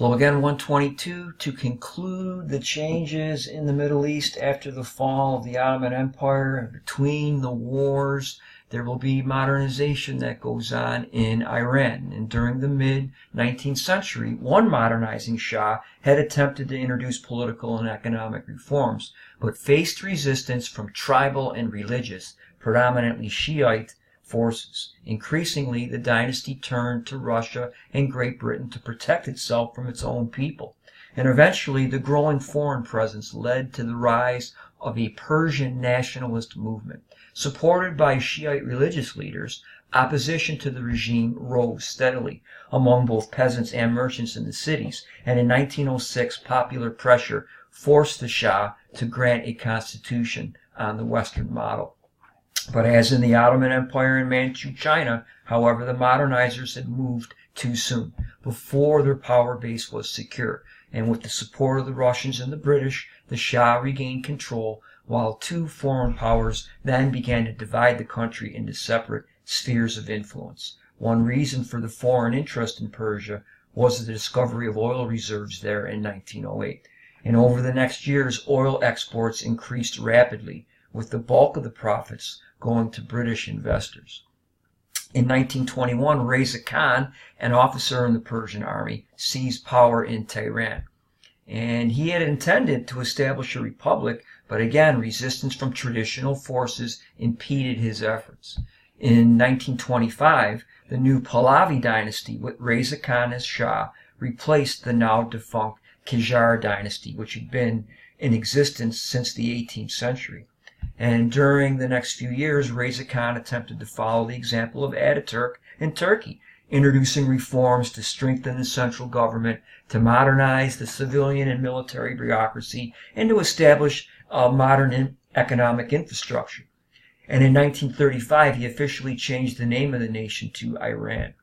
Well, again, 122, to conclude the changes in the Middle East after the fall of the Ottoman Empire, between the wars, there will be modernization that goes on in Iran. And during the mid-19th century, one modernizing Shah had attempted to introduce political and economic reforms, but faced resistance from tribal and religious, predominantly Shiite, forces. Increasingly, the dynasty turned to Russia and Great Britain to protect itself from its own people. And eventually, the growing foreign presence led to the rise of a Persian nationalist movement. Supported by Shiite religious leaders, opposition to the regime rose steadily among both peasants and merchants in the cities, and in 1906, popular pressure forced the Shah to grant a constitution on the Western model. But as in the Ottoman Empire and Manchu China, however, the modernizers had moved too soon, before their power base was secure. And with the support of the Russians and the British, the Shah regained control, while two foreign powers then began to divide the country into separate spheres of influence. One reason for the foreign interest in Persia was the discovery of oil reserves there in 1908. And over the next years, oil exports increased rapidly, with the bulk of the profits going to British investors. In 1921, Reza Khan, an officer in the Persian army, seized power in Tehran. And he had intended to establish a republic, but again, resistance from traditional forces impeded his efforts. In 1925, the new Pahlavi dynasty, with Reza Khan as Shah, replaced the now defunct Qajar dynasty, which had been in existence since the 18th century. And during the next few years, Reza Khan attempted to follow the example of Ataturk in Turkey, introducing reforms to strengthen the central government, to modernize the civilian and military bureaucracy, and to establish a modern economic infrastructure. And in 1935, he officially changed the name of the nation to Iran.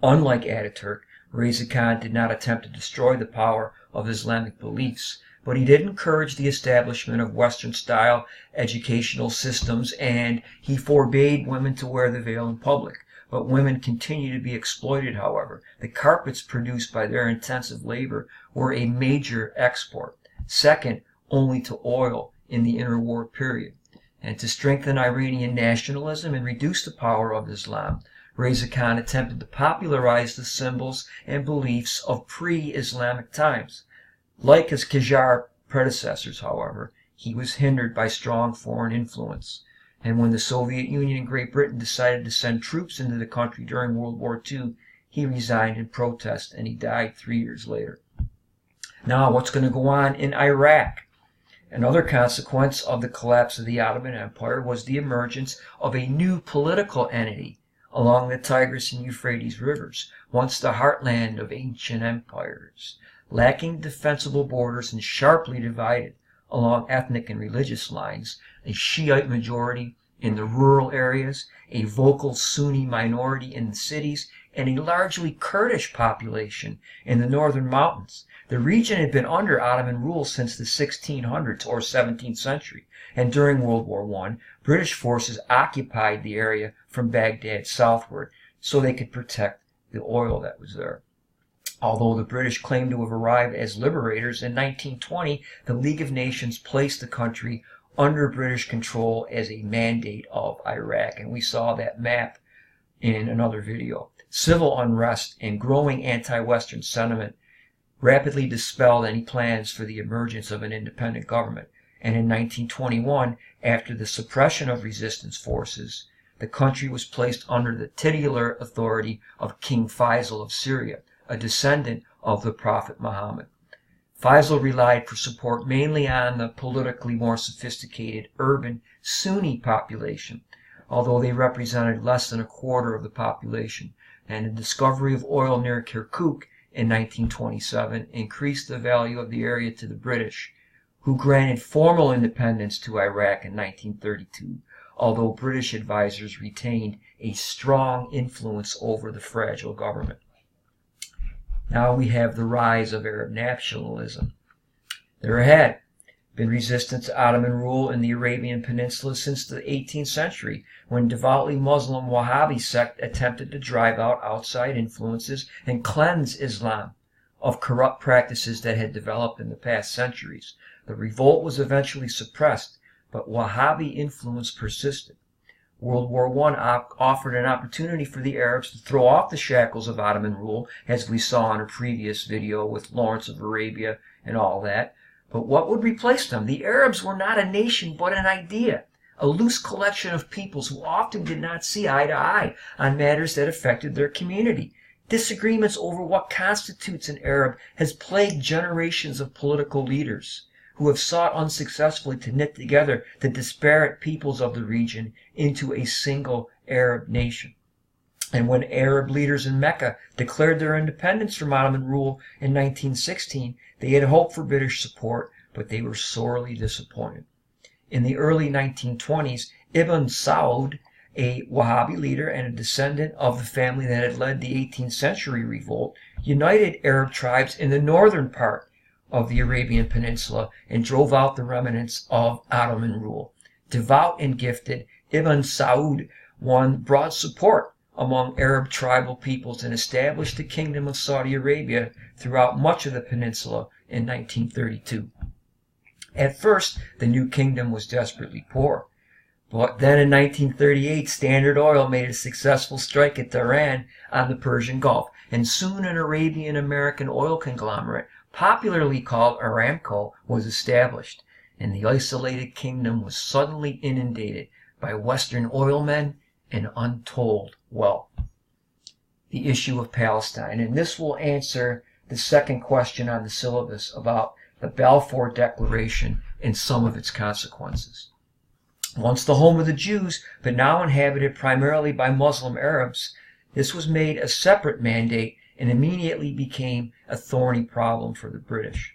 Unlike Ataturk, Reza Khan did not attempt to destroy the power of Islamic beliefs, but he did encourage the establishment of Western-style educational systems, and he forbade women to wear the veil in public. But women continue to be exploited, however. The carpets produced by their intensive labor were a major export, second only to oil in the interwar period. And to strengthen Iranian nationalism and reduce the power of Islam, Reza Khan attempted to popularize the symbols and beliefs of pre-Islamic times. Like his Qajar predecessors, however, he was hindered by strong foreign influence. And when the Soviet Union and Great Britain decided to send troops into the country during World War II, he resigned in protest, and he died 3 years later. Now, what's going to go on in Iraq? Another consequence of the collapse of the Ottoman Empire was the emergence of a new political entity along the Tigris and Euphrates rivers, once the heartland of ancient empires. Lacking defensible borders and sharply divided along ethnic and religious lines, a Shiite majority in the rural areas, a vocal Sunni minority in the cities, and a largely Kurdish population in the northern mountains. The region had been under Ottoman rule since the 1600s or 17th century, and during World War I, British forces occupied the area from Baghdad southward so they could protect the oil that was there. Although the British claimed to have arrived as liberators, in 1920, the League of Nations placed the country under British control as a mandate of Iraq, and we saw that map in another video. Civil unrest and growing anti-Western sentiment rapidly dispelled any plans for the emergence of an independent government, and in 1921, after the suppression of resistance forces, the country was placed under the titular authority of King Faisal of Syria, a descendant of the Prophet Muhammad. Faisal relied for support mainly on the politically more sophisticated urban Sunni population, although they represented less than a quarter of the population, and the discovery of oil near Kirkuk in 1927 increased the value of the area to the British, who granted formal independence to Iraq in 1932, although British advisors retained a strong influence over the fragile government. Now we have the rise of Arab nationalism. There had been resistance to Ottoman rule in the Arabian Peninsula since the 18th century, when devoutly Muslim Wahhabi sect attempted to drive out outside influences and cleanse Islam of corrupt practices that had developed in the past centuries. The revolt was eventually suppressed, but Wahhabi influence persisted. World War I offered an opportunity for the Arabs to throw off the shackles of Ottoman rule, as we saw in a previous video with Lawrence of Arabia and all that. But what would replace them? The Arabs were not a nation, but an idea, a loose collection of peoples who often did not see eye to eye on matters that affected their community. Disagreements over what constitutes an Arab has plagued generations of political leaders who have sought unsuccessfully to knit together the disparate peoples of the region into a single Arab nation. And when Arab leaders in Mecca declared their independence from Ottoman rule in 1916, they had hoped for British support, but they were sorely disappointed. In the early 1920s, Ibn Saud, a Wahhabi leader and a descendant of the family that had led the 18th century revolt, united Arab tribes in the northern part of the Arabian Peninsula and drove out the remnants of Ottoman rule. Devout and gifted, Ibn Saud won broad support among Arab tribal peoples and established the Kingdom of Saudi Arabia throughout much of the peninsula in 1932. At first, the new kingdom was desperately poor. But then in 1938, Standard Oil made a successful strike at Tehran on the Persian Gulf, and soon an Arabian-American oil conglomerate, popularly called Aramco, was established, and the isolated kingdom was suddenly inundated by Western oilmen and untold wealth. The issue of Palestine, and this will answer the second question on the syllabus about the Balfour Declaration and some of its consequences. Once the home of the Jews, but now inhabited primarily by Muslim Arabs, this was made a separate mandate and immediately became a thorny problem for the British.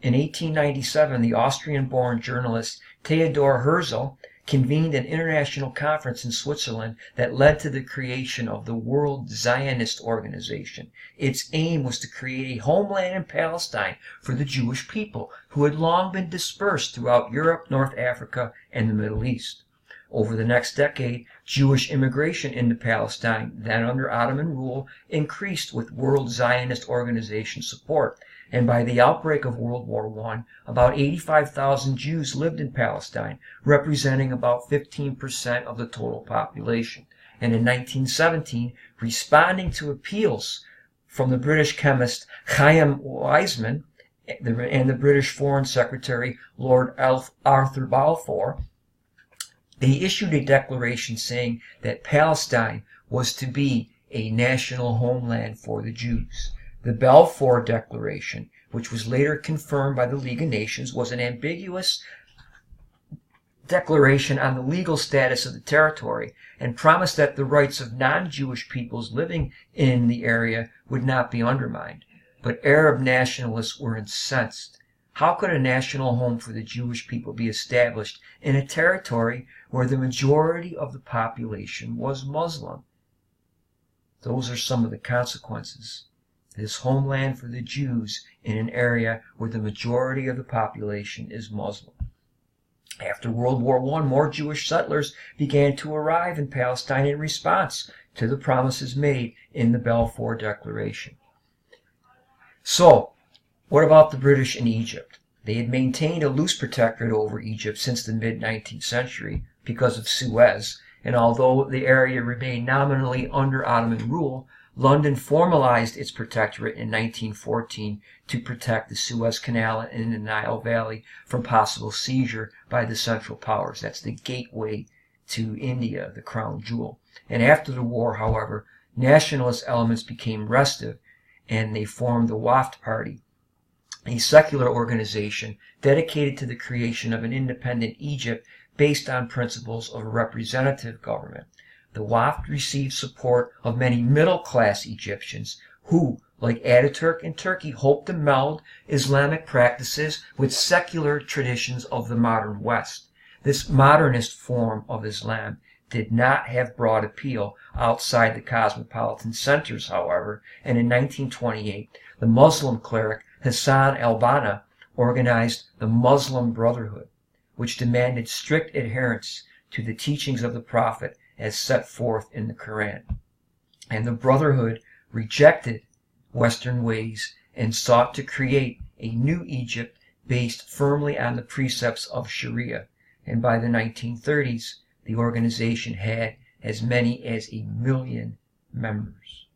In 1897, the Austrian-born journalist Theodor Herzl convened an international conference in Switzerland that led to the creation of the World Zionist Organization. Its aim was to create a homeland in Palestine for the Jewish people, who had long been dispersed throughout Europe, North Africa, and the Middle East. Over the next decade, Jewish immigration into Palestine, then under Ottoman rule, increased with World Zionist Organization support, and by the outbreak of World War I, about 85,000 Jews lived in Palestine, representing about 15% of the total population. And in 1917, responding to appeals from the British chemist Chaim Weizmann and the British Foreign Secretary Lord Arthur Balfour, they issued a declaration saying that Palestine was to be a national homeland for the Jews. The Balfour Declaration, which was later confirmed by the League of Nations, was an ambiguous declaration on the legal status of the territory and promised that the rights of non-Jewish peoples living in the area would not be undermined. But Arab nationalists were incensed. How could a national home for the Jewish people be established in a territory where the majority of the population was Muslim? Those are some of the consequences. This homeland for the Jews in an area where the majority of the population is Muslim. After World War I, more Jewish settlers began to arrive in Palestine in response to the promises made in the Balfour Declaration. So, what about the British in Egypt? They had maintained a loose protectorate over Egypt since the mid-19th century because of Suez, and although the area remained nominally under Ottoman rule, London formalized its protectorate in 1914 to protect the Suez Canal and the Nile Valley from possible seizure by the Central Powers. That's the gateway to India, the crown jewel. And after the war, however, nationalist elements became restive, and they formed the Wafd Party, a secular organization dedicated to the creation of an independent Egypt based on principles of a representative government. The Wafd received support of many middle-class Egyptians who, like Ataturk in Turkey, hoped to meld Islamic practices with secular traditions of the modern West. This modernist form of Islam did not have broad appeal outside the cosmopolitan centers, however, and in 1928, the Muslim cleric Hassan al-Banna organized the Muslim Brotherhood, which demanded strict adherence to the teachings of the Prophet as set forth in the Quran. And the Brotherhood rejected Western ways and sought to create a new Egypt based firmly on the precepts of Sharia. And by the 1930s, the organization had as many as 1 million members.